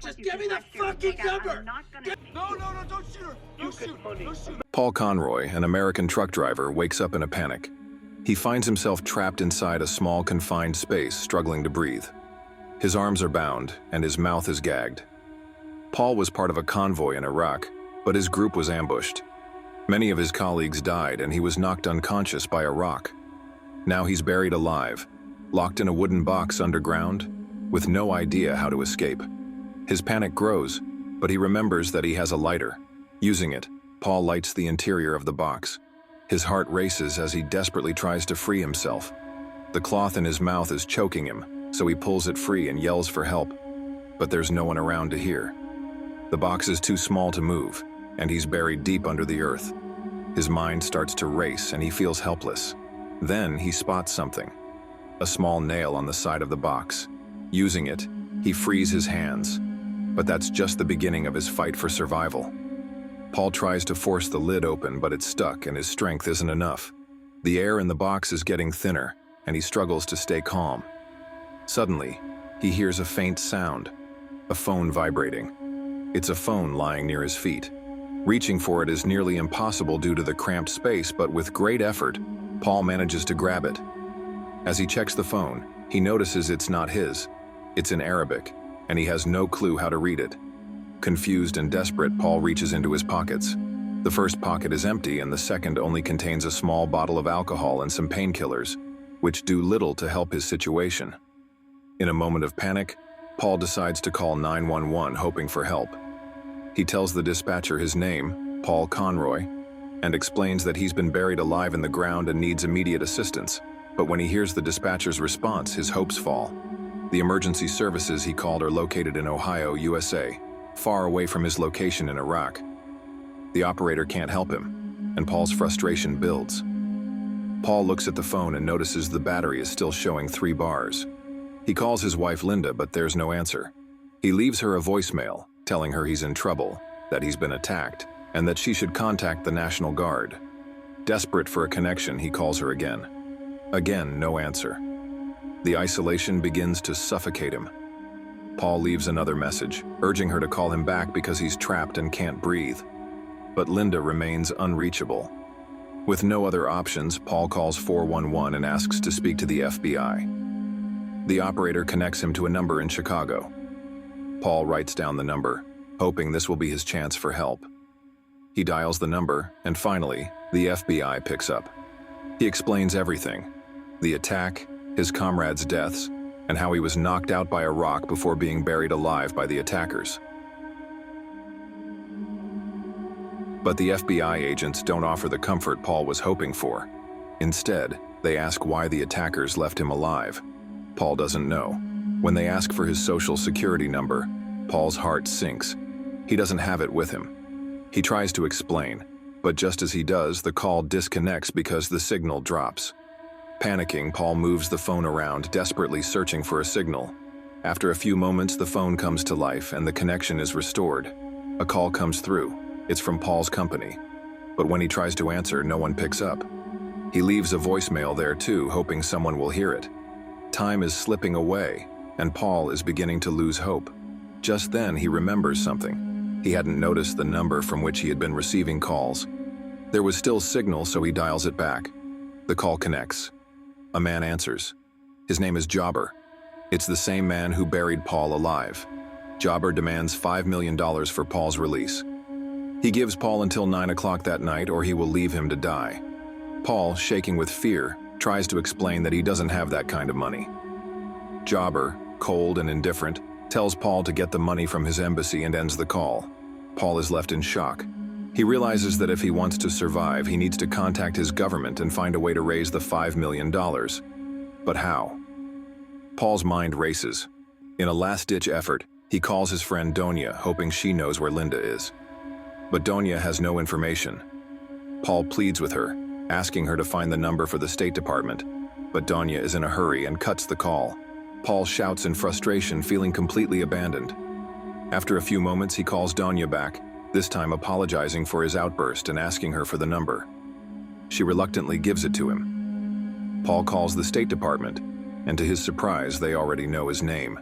Just give me the fucking number! No, don't shoot her! Don't shoot her! Paul Conroy, an American truck driver, wakes up in a panic. He finds himself trapped inside a small, confined space, struggling to breathe. His arms are bound, and his mouth is gagged. Paul was part of a convoy in Iraq, but his group was ambushed. Many of his colleagues died, and he was knocked unconscious by a rock. Now he's buried alive, locked in a wooden box underground, with no idea how to escape. His panic grows, but he remembers that he has a lighter. Using it, Paul lights the interior of the box. His heart races as he desperately tries to free himself. The cloth in his mouth is choking him, so he pulls it free and yells for help. But there's no one around to hear. The box is too small to move, and he's buried deep under the earth. His mind starts to race, and he feels helpless. Then he spots something. A small nail on the side of the box. Using it, he frees his hands. But that's just the beginning of his fight for survival. Paul tries to force the lid open, but it's stuck and his strength isn't enough. The air in the box is getting thinner, and he struggles to stay calm. Suddenly, he hears a faint sound, a phone vibrating. It's a phone lying near his feet. Reaching for it is nearly impossible due to the cramped space, but with great effort, Paul manages to grab it. As he checks the phone, he notices it's not his. It's in Arabic, and he has no clue how to read it. Confused and desperate, Paul reaches into his pockets. The first pocket is empty, and the second only contains a small bottle of alcohol and some painkillers, which do little to help his situation. In a moment of panic, Paul decides to call 911, hoping for help. He tells the dispatcher his name, Paul Conroy, and explains that he's been buried alive in the ground and needs immediate assistance. But when he hears the dispatcher's response, his hopes fall. The emergency services he called are located in Ohio, USA, far away from his location in Iraq. The operator can't help him, and Paul's frustration builds. Paul looks at the phone and notices the battery is still showing 3 bars. He calls his wife Linda, but there's no answer. He leaves her a voicemail, telling her he's in trouble, that he's been attacked, and that she should contact the National Guard. Desperate for a connection, he calls her again. Again, no answer. The isolation begins to suffocate him. Paul leaves another message, urging her to call him back because he's trapped and can't breathe. But Linda remains unreachable. With no other options, Paul calls 411 and asks to speak to the FBI. The operator connects him to a number in Chicago. Paul writes down the number, hoping this will be his chance for help. He dials the number, and finally, the FBI picks up. He explains everything: the attack, his comrades' deaths, and how he was knocked out by a rock before being buried alive by the attackers. But the FBI agents don't offer the comfort Paul was hoping for. Instead, they ask why the attackers left him alive. Paul doesn't know. When they ask for his social security number, Paul's heart sinks. He doesn't have it with him. He tries to explain, but just as he does, the call disconnects because the signal drops. Panicking, Paul moves the phone around, desperately searching for a signal. After a few moments, the phone comes to life and the connection is restored. A call comes through. It's from Paul's company. But when he tries to answer, no one picks up. He leaves a voicemail there too, hoping someone will hear it. Time is slipping away, and Paul is beginning to lose hope. Just then, he remembers something. He hadn't noticed the number from which he had been receiving calls. There was still signal, so he dials it back. The call connects. A man answers. His name is Jobber. It's the same man who buried Paul alive. Jobber demands $5 million for Paul's release. He gives Paul until 9 o'clock that night, or he will leave him to die. Paul, shaking with fear, tries to explain that he doesn't have that kind of money. Jobber, cold and indifferent, tells Paul to get the money from his embassy and ends the call. Paul is left in shock. He realizes that if he wants to survive, he needs to contact his government and find a way to raise the $5 million. But how? Paul's mind races. In a last-ditch effort, he calls his friend Donia, hoping she knows where Linda is. But Donia has no information. Paul pleads with her, asking her to find the number for the State Department, but Donia is in a hurry and cuts the call. Paul shouts in frustration, feeling completely abandoned. After a few moments, he calls Donia back, this time apologizing for his outburst and asking her for the number. She reluctantly gives it to him. Paul calls the State Department, and to his surprise, they already know his name.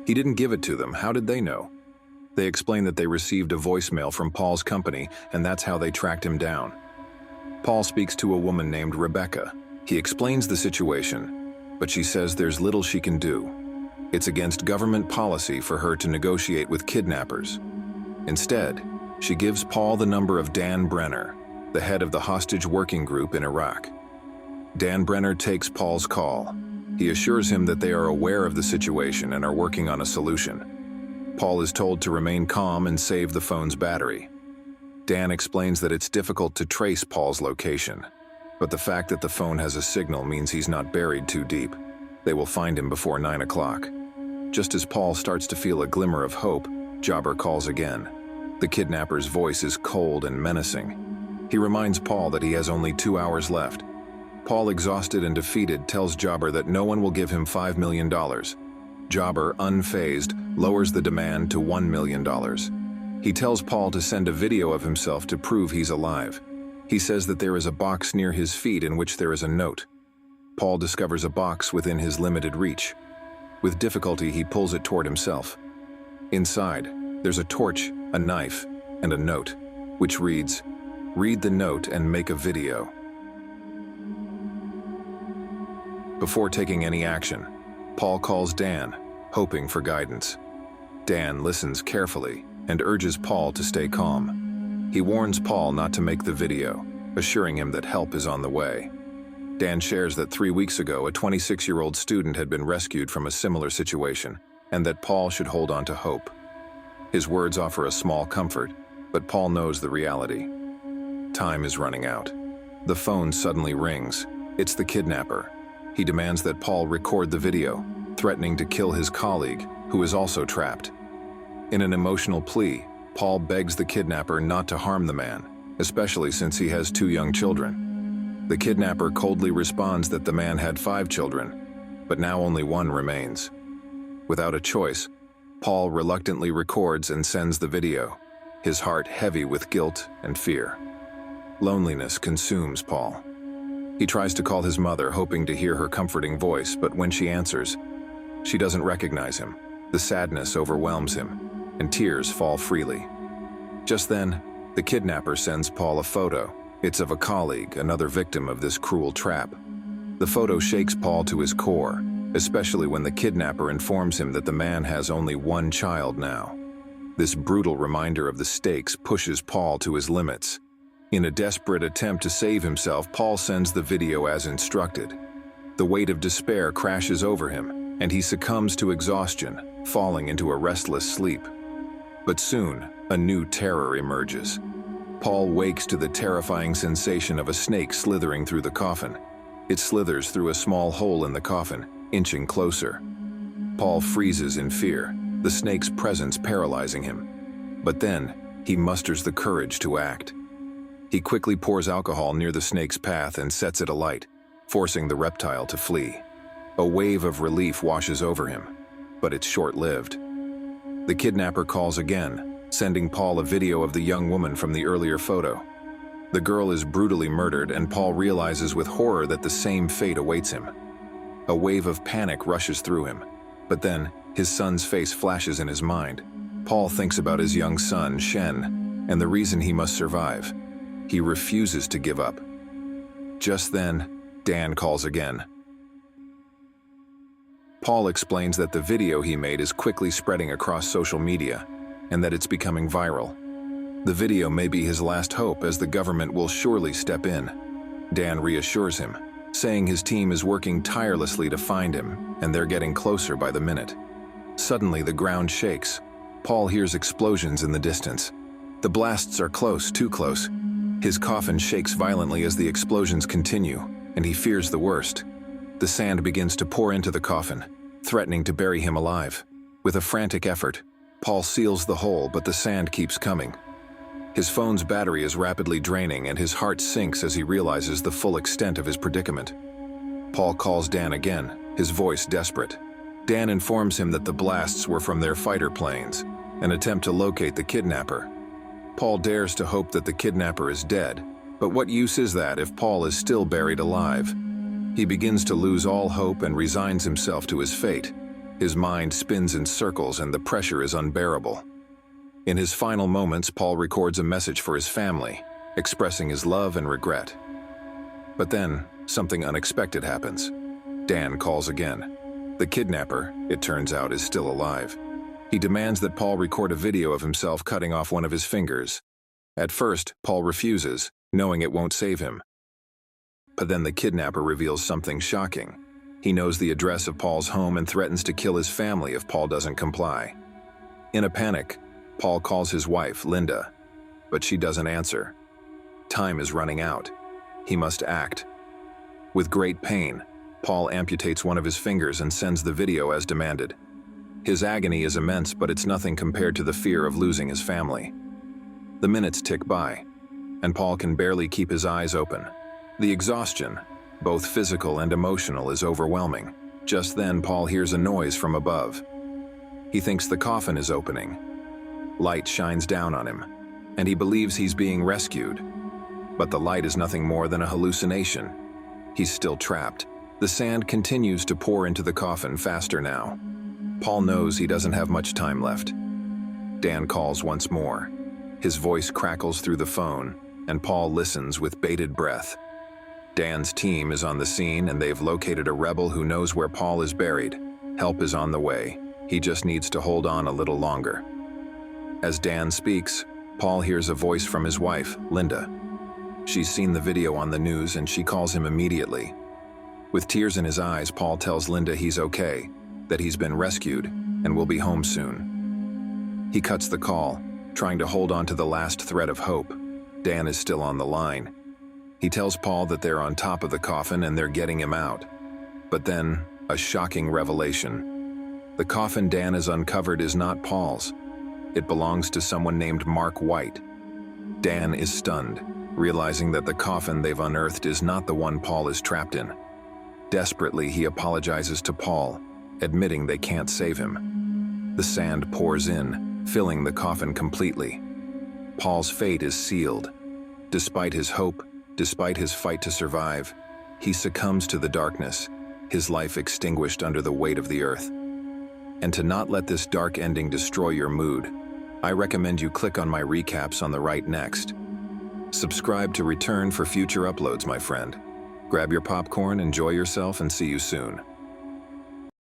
He didn't give it to them. How did they know? They explain that they received a voicemail from Paul's company, and that's how they tracked him down. Paul speaks to a woman named Rebecca. He explains the situation, but she says there's little she can do. It's against government policy for her to negotiate with kidnappers. Instead, she gives Paul the number of Dan Brenner, the head of the hostage working group in Iraq. Dan Brenner takes Paul's call. He assures him that they are aware of the situation and are working on a solution. Paul is told to remain calm and save the phone's battery. Dan explains that it's difficult to trace Paul's location, but the fact that the phone has a signal means he's not buried too deep. They will find him before 9 o'clock. Just as Paul starts to feel a glimmer of hope, Jobber calls again. The kidnapper's voice is cold and menacing. He reminds Paul that he has only 2 hours left. Paul, exhausted and defeated, tells Jobber that no one will give him $5 million. Jobber, unfazed, lowers the demand to $1 million. He tells Paul to send a video of himself to prove he's alive. He says that there is a box near his feet in which there is a note. Paul discovers a box within his limited reach. With difficulty, he pulls it toward himself. Inside, there's a torch, a knife, and a note, which reads, "Read the note and make a video." Before taking any action, Paul calls Dan, hoping for guidance. Dan listens carefully and urges Paul to stay calm. He warns Paul not to make the video, assuring him that help is on the way. Dan shares that 3 weeks ago, a 26-year-old student had been rescued from a similar situation, and that Paul should hold on to hope. His words offer a small comfort, but Paul knows the reality. Time is running out. The phone suddenly rings. It's the kidnapper. He demands that Paul record the video, threatening to kill his colleague, who is also trapped. In an emotional plea, Paul begs the kidnapper not to harm the man, especially since he has 2 young children. The kidnapper coldly responds that the man had 5 children, but now only 1 remains. Without a choice, Paul reluctantly records and sends the video, his heart heavy with guilt and fear. Loneliness consumes Paul. He tries to call his mother, hoping to hear her comforting voice, but when she answers, she doesn't recognize him. The sadness overwhelms him, and tears fall freely. Just then, the kidnapper sends Paul a photo. It's of a colleague, another victim of this cruel trap. The photo shakes Paul to his core, especially when the kidnapper informs him that the man has only 1 child now. This brutal reminder of the stakes pushes Paul to his limits. In a desperate attempt to save himself, Paul sends the video as instructed. The weight of despair crashes over him, and he succumbs to exhaustion, falling into a restless sleep. But soon, a new terror emerges. Paul wakes to the terrifying sensation of a snake slithering through the coffin. It slithers through a small hole in the coffin, inching closer. Paul freezes in fear, the snake's presence paralyzing him. But then, he musters the courage to act. He quickly pours alcohol near the snake's path and sets it alight, forcing the reptile to flee. A wave of relief washes over him, but it's short-lived. The kidnapper calls again, sending Paul a video of the young woman from the earlier photo. The girl is brutally murdered, and Paul realizes with horror that the same fate awaits him. A wave of panic rushes through him, but then his son's face flashes in his mind. Paul thinks about his young son, Shen, and the reason he must survive. He refuses to give up. Just then, Dan calls again. Paul explains that the video he made is quickly spreading across social media, and that it's becoming viral. The video may be his last hope, as the government will surely step in. Dan reassures him, saying his team is working tirelessly to find him, and they're getting closer by the minute. Suddenly, the ground shakes. Paul hears explosions in the distance. The blasts are close, too close. His coffin shakes violently as the explosions continue, and he fears the worst. The sand begins to pour into the coffin, threatening to bury him alive. With a frantic effort, Paul seals the hole, but the sand keeps coming. His phone's battery is rapidly draining, and his heart sinks as he realizes the full extent of his predicament. Paul calls Dan again, his voice desperate. Dan informs him that the blasts were from their fighter planes, an attempt to locate the kidnapper. Paul dares to hope that the kidnapper is dead, but what use is that if Paul is still buried alive? He begins to lose all hope and resigns himself to his fate. His mind spins in circles and the pressure is unbearable. In his final moments, Paul records a message for his family, expressing his love and regret. But then, something unexpected happens. Dan calls again. The kidnapper, it turns out, is still alive. He demands that Paul record a video of himself cutting off one of his fingers. At first, Paul refuses, knowing it won't save him. But then the kidnapper reveals something shocking. He knows the address of Paul's home and threatens to kill his family if Paul doesn't comply. In a panic, Paul calls his wife, Linda, but she doesn't answer. Time is running out. He must act. With great pain, Paul amputates one of his fingers and sends the video as demanded. His agony is immense, but it's nothing compared to the fear of losing his family. The minutes tick by, and Paul can barely keep his eyes open. The exhaustion, both physical and emotional, is overwhelming. Just then, Paul hears a noise from above. He thinks the coffin is opening. Light shines down on him, and he believes he's being rescued. But the light is nothing more than a hallucination. He's still trapped. The sand continues to pour into the coffin faster now. Paul knows he doesn't have much time left. Dan calls once more. His voice crackles through the phone, and Paul listens with bated breath. Dan's team is on the scene, and they've located a rebel who knows where Paul is buried. Help is on the way. He just needs to hold on a little longer. As Dan speaks, Paul hears a voice from his wife, Linda. She's seen the video on the news, and she calls him immediately. With tears in his eyes, Paul tells Linda he's okay, that he's been rescued, and will be home soon. He cuts the call, trying to hold on to the last thread of hope. Dan is still on the line. He tells Paul that they're on top of the coffin and they're getting him out. But then, a shocking revelation. The coffin Dan has uncovered is not Paul's. It belongs to someone named Mark White. Dan is stunned, realizing that the coffin they've unearthed is not the one Paul is trapped in. Desperately, he apologizes to Paul, admitting they can't save him. The sand pours in, filling the coffin completely. Paul's fate is sealed. Despite his hope, despite his fight to survive, he succumbs to the darkness, his life extinguished under the weight of the earth. And to not let this dark ending destroy your mood, I recommend you click on my recaps on the right next. Subscribe to return for future uploads, my friend. Grab your popcorn, enjoy yourself, and see you soon.